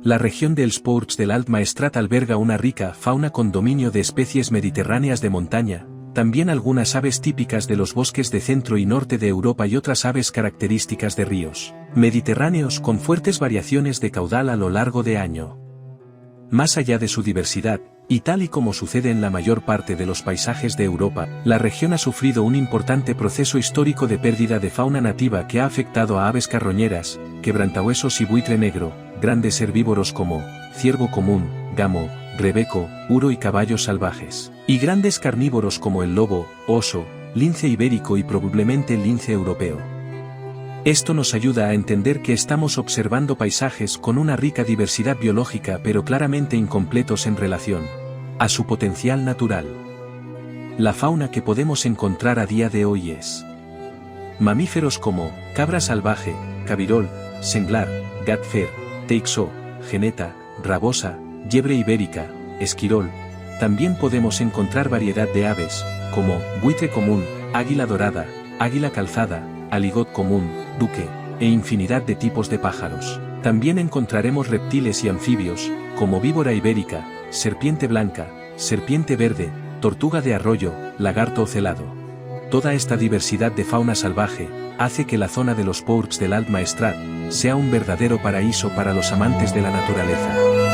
La región dels Ports del Alt Maestrat alberga una rica fauna con dominio de especies mediterráneas de montaña, también algunas aves típicas de los bosques de centro y norte de Europa y otras aves características de ríos mediterráneos con fuertes variaciones de caudal a lo largo de año. Más allá de su diversidad, y tal y como sucede en la mayor parte de los paisajes de Europa, la región ha sufrido un importante proceso histórico de pérdida de fauna nativa que ha afectado a aves carroñeras, quebrantahuesos y buitre negro, grandes herbívoros como ciervo común, gamo, rebeco, uro y caballos salvajes, y grandes carnívoros como el lobo, oso, lince ibérico y probablemente el lince europeo. Esto nos ayuda a entender que estamos observando paisajes con una rica diversidad biológica pero claramente incompletos en relación a su potencial natural. La fauna que podemos encontrar a día de hoy es mamíferos como cabra salvaje, cabirol, senglar, gatfer, teixó, geneta, rabosa, liebre ibérica, esquirol. También podemos encontrar variedad de aves, como buitre común, águila dorada, águila calzada, aligot común, duque, e infinidad de tipos de pájaros. También encontraremos reptiles y anfibios, como víbora ibérica, serpiente blanca, serpiente verde, tortuga de arroyo, lagarto ocelado. Toda esta diversidad de fauna salvaje hace que la zona de los Ports del Alt Maestrat sea un verdadero paraíso para los amantes de la naturaleza.